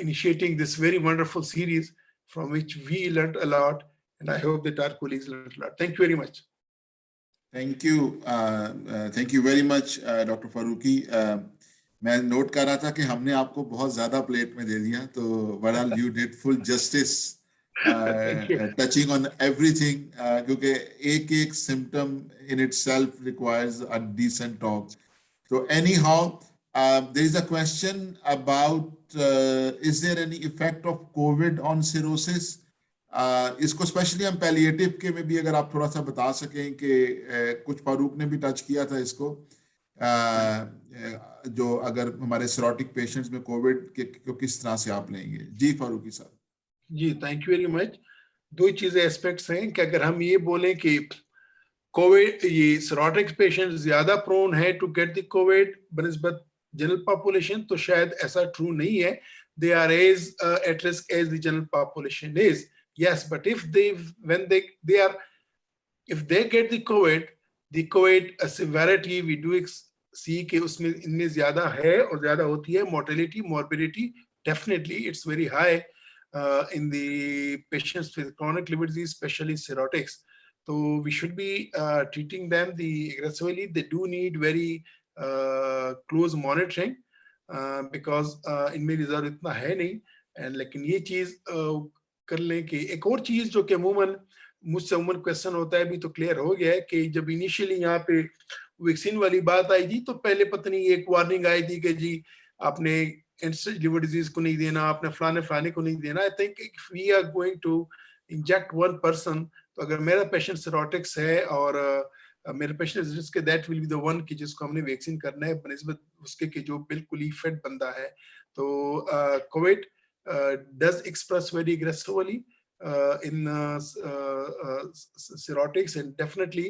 initiating this very wonderful series from which we learned a lot, and I hope that our colleagues learned a lot. Thank you very much. Thank you very much, Dr. Farooqi. मैं note कर रहा था कि हमने आपको बहुत ज्यादा plate में दे दिया, तो बहरहाल you did full justice touching on everything, क्योंकि एक symptom in itself requires a decent talk. So anyhow, there is a question about is there any effect of COVID on cirrhosis? इसको स्पेशली हम palliative के में भी अगर आप थोड़ा सा बता सकें कि कुछ फारूक ने भी टच किया था इसको, जो अगर हमारे सिरोटिक पेशेंट्स में कोविड के किस तरह से आप लेंगे। जी फारूकी साहब। जी थैंक यू वेरी मच। दो चीजें एस्पेक्ट्स हैं कि अगर हम ये बोलें कि कोविड, ये सिरोटिक पेशेंट ज्यादा प्रोन है टू गेट द कोविड बनिस्बत जनरल पॉपुलेशन, तो शायद ऐसा ट्रू नहीं है। They are as at risk as the general population is, yes, but if they get the COVID severity, we do see कि उसमें इनमें ज्यादा है और ज्यादा होती है mortality, morbidity, definitely it's very high in the patients with chronic liver disease, especially cirrhotics. So we should be treating them aggressively. They do need very close monitoring because इनमें रिजर्व इतना है नहीं, and लेकिन ये चीज कर लें कि एक और चीज जो कि अमूमन मुझसे अमूमन क्वेश्चन होता है, अभी तो क्लियर हो गया है कि जब इनिशियली यहाँ पे वैक्सीन वाली बात आई थी तो पहले पता नहीं एक वार्निंग आई थी कि जी आपने लिवर डिजीज को नहीं देना, आपने फलाने को नहीं देना। I think if we are going to inject one person, तो अगर मेरा पेशेंट सिरोटिक्स है और मेरे पेशेंट रिस्क है, that will be the one कि जिसको हमने वैक्सीन करना है बनिस्बत उसके कि जो बिल्कुल ही फिट बंदा है। तो Covid does express very aggressively in cirrhotics, and definitely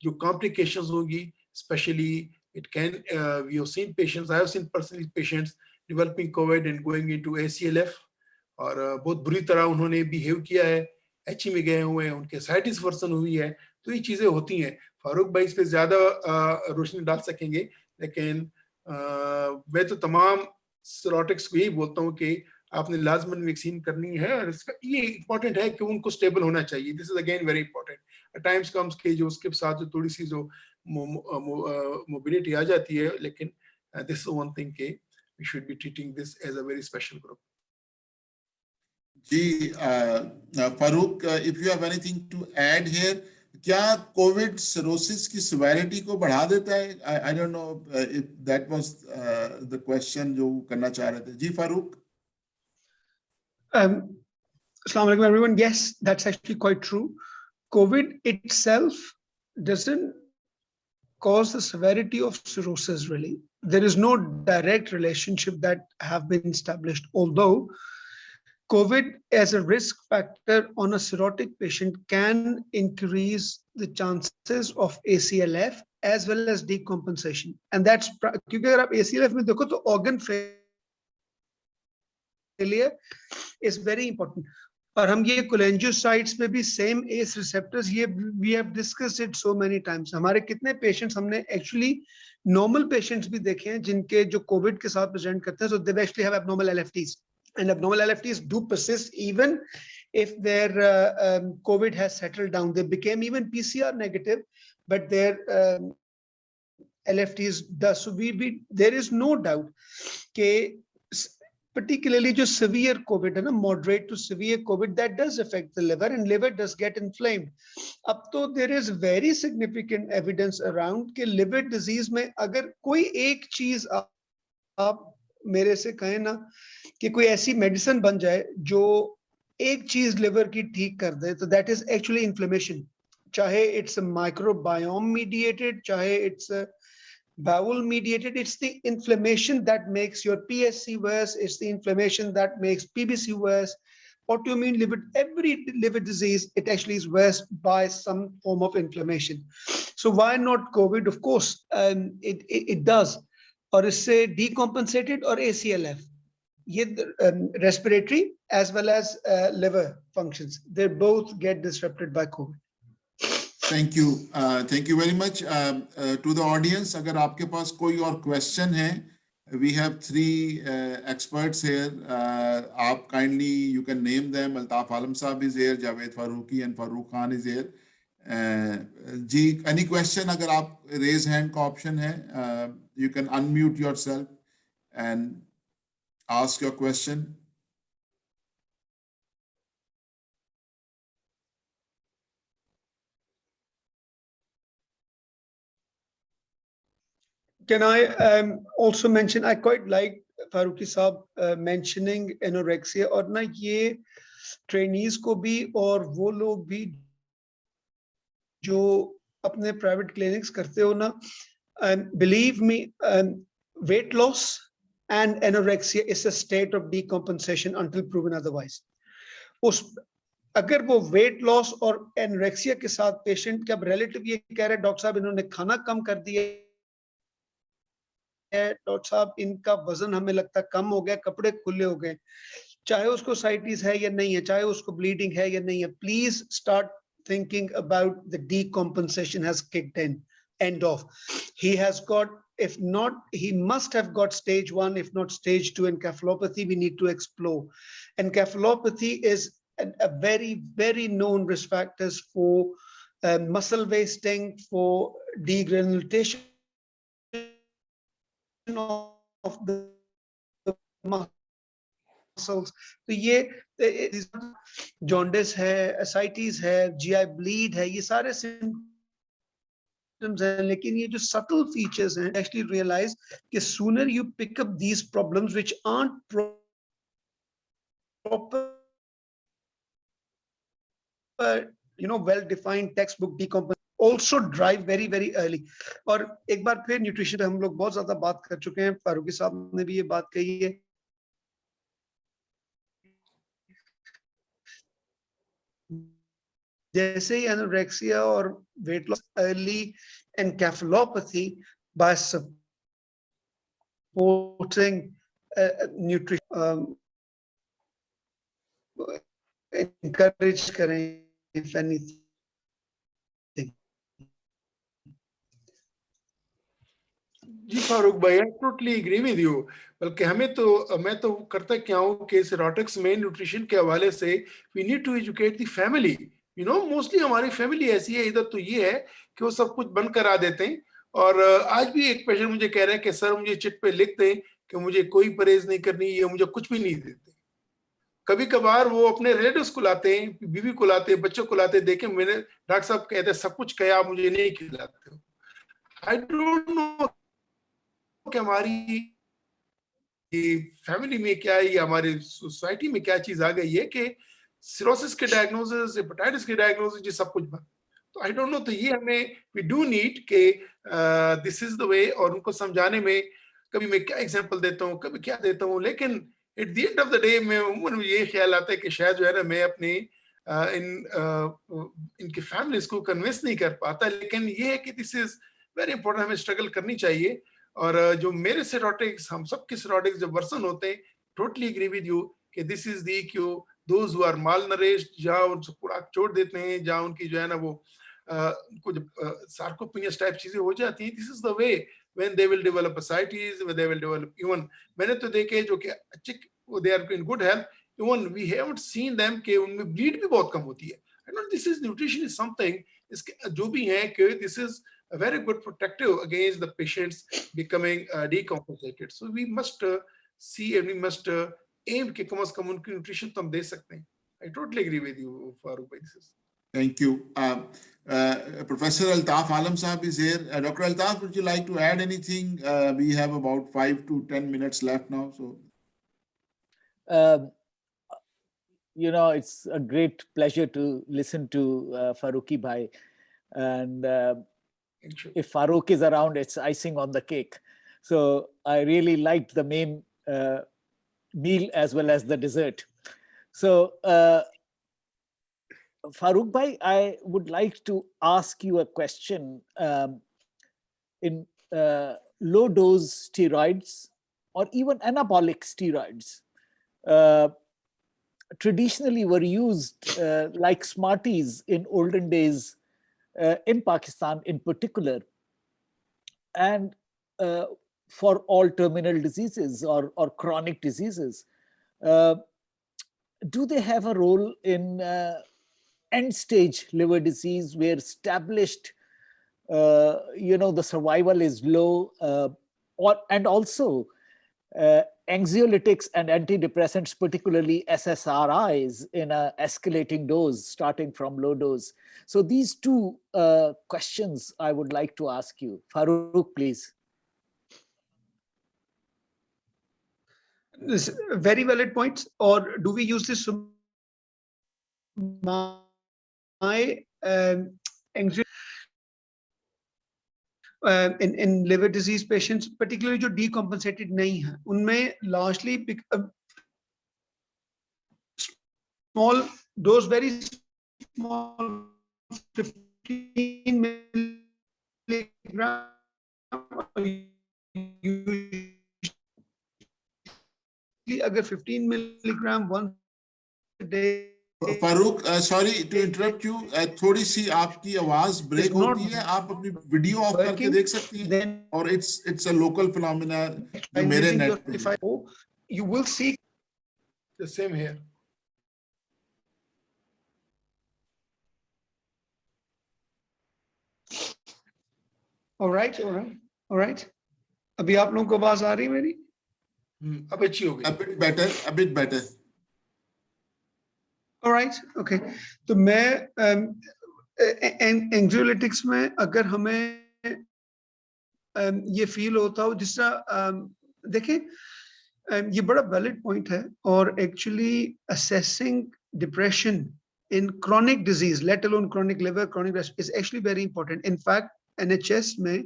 जो complications होगी, especially it can we have seen patients, I have seen personally patients developing COVID and going into ACLF, और बहुत बुरी तरह उन्होंने बिहेव किया है, HE में गए हुए हैं, उनके साइटिस वर्सन हुई है। तो ये चीजें होती हैं। फारूक भाई इस पे ज्यादा रोशनी डाल सकेंगे, लेकिन मैं तो तमाम सिरोटिक्स को यही बोलता हूँ कि आपने लाजमन वैक्सीन करनी है, और इसका ये इंपॉर्टेंट है कि उनको स्टेबल होना चाहिए। This is again very important. At times comes के जो उसके साथ जो थोड़ी सी जो मोबिलिटी आ जाती है, लेकिन दिस इज वन थिंग के we should be treating this as a very special group. Ji Farooq, if you have anything to add here, क्या कोविड सिरोसिस की सिवियरिटी को बढ़ा देता है? I don't know if that was the question जो करना चाह रहे थे। जी Farooq. Assalamu alaikum everyone. Yes, that's actually quite true. COVID itself doesn't cause the severity of cirrhosis really. There is no direct relationship that have been established, although COVID as a risk factor on a cirrhotic patient can increase the chances of ACLF as well as decompensation. And that's क्योंकि अगर आप ACLF में देखो तो organ failure is very important. और हम ये cholangiocytes में भी same ACE receptors, ये we have discussed it so many times. हमारे कितने patients हमने actually normal patients भी देखे हैं जिनके जो COVID के साथ present करते हैं, so they actually have abnormal LFTs, and abnormal LFTs do persist even if their COVID has settled down. They became even PCR negative, but their LFTs does. So there is no doubt that particularly जो severe COVID है ना, moderate to severe COVID, that does affect the liver, and liver does get inflamed. अब तो there is very significant evidence around कि liver disease में अगर कोई एक चीज आप मेरे से कहें ना कि कोई ऐसी मेडिसिन बन जाए जो एक चीज लिवर की ठीक कर दे तो दैट इज एक्चुअली इन्फ्लेमेशन, चाहे इट्स माइक्रोबायोम मीडिएटेड, चाहे it's bowel mediated. It's the inflammation that makes your PSC worse. It's the inflammation that makes PBC worse. Autoimmune liver, every liver disease, it actually is worse by some form of inflammation. So why not COVID? Of course, it does. Or is say decompensated or ACLF. Respiratory as well as liver functions, they both get disrupted by COVID. Thank you very much to the audience. अगर आपके पास कोई और question है, we have 3 experts here. आप kindly you can name them. Altaf Alam sahab is here, Javed Farooqui and Farooq Khan is here. जी, any question? अगर आप रेज हैंड का ऑप्शन है, you can unmute yourself and ask your question. Can I also mention, I quite like Farooqi Saab mentioning anorexia, और ना ये trainees को भी और वो लोग भी जो अपने private clinics करते हो ना, believe me, weight loss and anorexia is a state of decompensation until proven otherwise. उस अगर वो weight loss और anorexia के साथ patient का relative ये कह रहे डॉक्टर साहब इन्होंने खाना कम कर दिया है, डॉक्टर साहब इनका वजन हमें लगता कम हो गया, कपड़े खुले हो गए, चाहे उसको साइटिस है या नहीं है, चाहे उसको ब्लीडिंग है या नहीं है, please start thinking about the decompensation has kicked in. End of. He has got, if not, he must have got stage 1, if not stage 2 encephalopathy. We need to explore. Encephalopathy is a very, very known risk factors for muscle wasting, for degranulation of the muscles. तो ये jaundice है, ascites है, GI bleed है, ये सारे symptoms हैं, लेकिन ये जो subtle features हैं, actually realize कि sooner you pick up these problems which aren't proper, well defined textbook decompensation, also drive very, very early. और एक बार फिर न्यूट्रिशन पे हम लोग बहुत ज्यादा बात कर चुके हैं, फारूकी साहब ने भी ये बात कही है. जैसे ही एनोरेक्सिया और weight loss, early encephalopathy by supporting nutrition, encourage करें if anything. जी फारूक भाई, I totally agree with you. बल्कि हमें तो, मैं तो करता क्या हूँ कि सीरोटिक्स में न्यूट्रिशन के हवाले से we need to educate the family. Mostly हमारी फैमिली ऐसी है इधर, तो ये है कि वो सब कुछ बंद करा देते हैं. और आज भी एक पेशेंट मुझे कह रहे हैं कि सर मुझे चिट पे लिख दें कि मुझे कोई परहेज नहीं करनी है, मुझे कुछ भी नहीं देते. कभी कभार वो अपने रिलेटिव्स को लाते हैं, बीवी को लाते हैं, बच्चों को लाते हैं, देखे मेरे डॉक्टर साहब कहते हैं सब कुछ कहा, मुझे नहीं खिलाते हो. आई डोंट नो कि हमारी फैमिली में क्या है, हमारी सोसाइटी में क्या चीज आ गई है कि सिरोसिस के डायग्नोसिस, हेपेटाइटिस के डायग्नोसिस, ये सब कुछ बंद. तो आई डोंट नो, तो ये हमें वी डू नीड के दिस इज द वे. और उनको समझाने में कभी मैं क्या एग्जांपल देता हूँ, कभी क्या देता हूँ, लेकिन eight the end of the day मुझे ये ख्याल आता है कि शायद जो है ना मैं अपने इनकी फैमिलीज को कन्विंस नहीं कर पाता. लेकिन ये है कि दिस इज वेरी इंपॉर्टेंट, हमें स्ट्रगल करनी चाहिए. और जो मेरे सेरोटिक्स, हम सबके सेरोटिक्स जब वर्सन होते हैं, टोटली एग्री विद यू कि दिस इज दी क्यों those who are malnourished, जहाँ उनको खुराक छोड़ देते हैं, जहाँ उनकी जो है ना वो कुछ सार्कोपिनियस टाइप चीजें हो जाती हैं. This is the way when they will develop ascites, when they will develop, even मैंने तो देखे जो कि अच्छे, they are in good health, even we haven't seen them कि उनमें bleed भी बहुत कम होती है. I know this is nutrition is something, इसके जो भी है कि this is a very good protective against the patients becoming decompensated. So we must see and we must aim कि कम से कम उनकी nutrition तो हम दे सकते हैं. I totally agree with you, Farooq bhai. This is. Thank you. Professor Altaf Alam Sahab is here. Dr. Altaf, would you like to add anything? We have about 5 to 10 minutes left now. So, it's a great pleasure to listen to Farooqi Bhai. And if Farooq is around, it's icing on the cake. So I really liked the main meal as well as the dessert. So Farooq Bhai, I would like to ask you a question. In low dose steroids or even anabolic steroids, traditionally were used like Smarties in olden days in Pakistan in particular, and for all terminal diseases or chronic diseases. Do they have a role in end stage liver disease where established the survival is low, and also anxiolytics and antidepressants, particularly SSRIs, in a escalating dose starting from low dose? So these two questions I would like to ask you. Farooq, please. This very valid points. Or do we use this? My anxiety in liver disease patients, particularly जो decompensated नहीं है, उनमें largely small dose, very small, 15 milligram. अगर 15 milligram once a day. Farooq, sorry to interrupt you, थोड़ी सी आपकी आवाज break होती है, आप अपनी वीडियो ऑफ करके देख सकती हैं, और it's a local phenomena जो मेरे नेट पे. You will see the same here. All right. अभी आप लोगों को आवाज आ रही है मेरी? अब अच्छी हो गई. A bit better. All right, okay. तो मैं anxiolytics में अगर हमें ये फील होता हो, जिस तरह देखिए, ये बड़ा वैलिड पॉइंट है, और actually assessing depression in chronic disease, let alone chronic liver, chronic breast, is actually very important. In fact, NHS में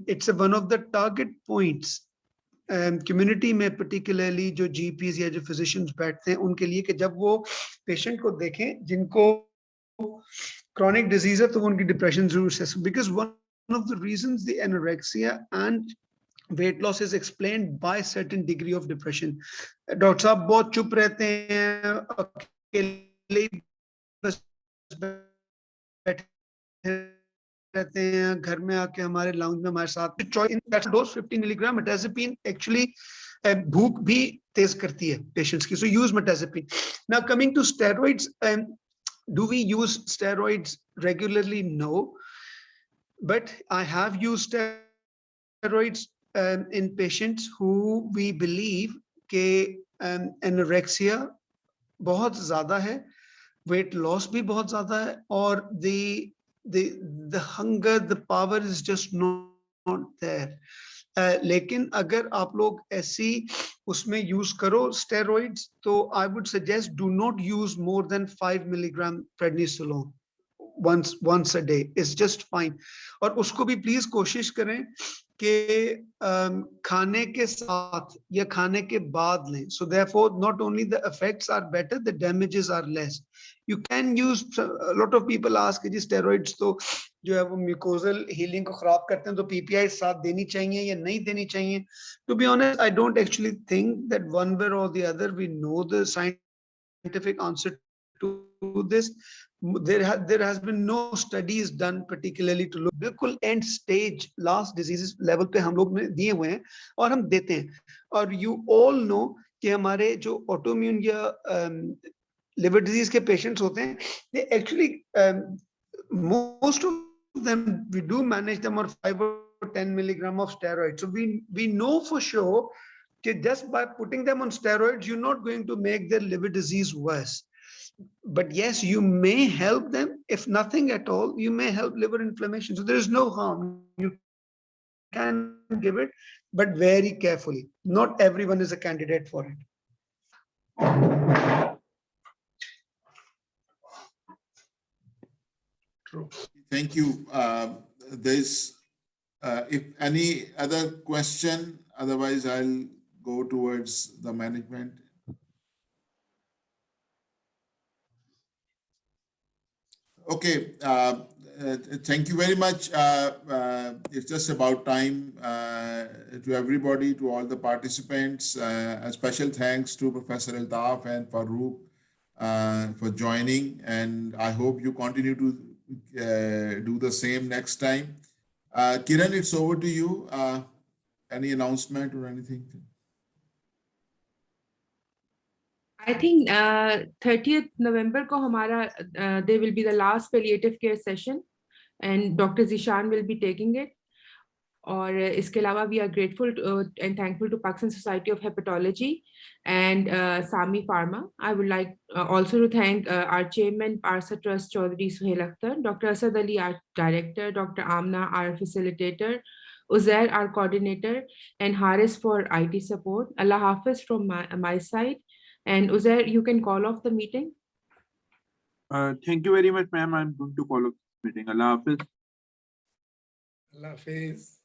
it's one of the target points community में, particularly जो GPs या जो physicians बैठते हैं उनके लिए, कि जब वो पेशेंट को देखें जिनको chronic disease है तो वो उनकी डिप्रेशन जरूर से, because one of the reasons the anorexia and weight loss is explained by certain degree of depression. Doctor साहब बहुत चुप रहते हैं, अकेले बस बैठे रहते हैं, घर में आके हमारे लाउंज में हमारे साथ. डोज 15 मिलीग्राम मेटाजेपिन एक्चुअली भूख भी तेज करती है पेशेंट्स की, so use mirtazapine. Now coming to steroids, do we use steroids regularly? No, but I have used steroids in patients who we believe के anorexia बहुत ज्यादा है, weight loss भी बहुत ज्यादा है, और the hunger, the power is just not there. लेकिन अगर आप लोग ऐसी उसमें यूज करो steroids, तो I would suggest do not use more than 5 milligram prednisolone once a day. It's just fine. और उसको भी प्लीज कोशिश करें कि खाने के साथ या खाने के बाद लें. So therefore, not only the effects are better, the damages are less. You can use, a lot of people ask कि steroids तो जो है वो mucosal healing को खराब करते हैं, तो PPI साथ देनी चाहिए या नहीं देनी चाहिए? To be honest, I don't actually think that one way or the other we know the scientific answer to this. There has been no studies done particularly to look. बिल्कुल end stage last diseases level पे हम लोग ने दिए हुए हैं और हम देते हैं. और you all know कि हमारे जो autoimmune या liver disease के patients होते हैं, they actually most of them we do manage them on 5 or 10 milligram of steroids. So we know for sure that just by putting them on steroids, you're not going to make their liver disease worse. But yes, you may help them. If nothing at all, you may help liver inflammation. So there is no harm. You can give it, but very carefully. Not everyone is a candidate for it. True. Thank you. If any other question, otherwise I'll go towards the management. Okay, thank you very much. It's just about time to everybody, to all the participants. A special thanks to Professor Altaf and Farooq for joining, and I hope you continue to do the same next time. Kiran, it's over to you. Any announcement or anything? I think 30th November ko hamara there will be the last palliative care session and Dr. Zishan will be taking it. और इसके अलावा we are grateful and thankful to Pakistan Society of Hepatology and Sami Pharma. I would like also to thank our chairman, Parsa Trust Chaudhry Suhail Akhtar, Dr. Asad Ali, our director, Dr. Amna, our facilitator, Uzair, our coordinator, and Haris for IT support. Allah Hafiz from my side. And Uzair, you can call off the meeting. Thank you very much, ma'am. I'm going to call off the meeting. Allah Hafiz. Allah Hafiz.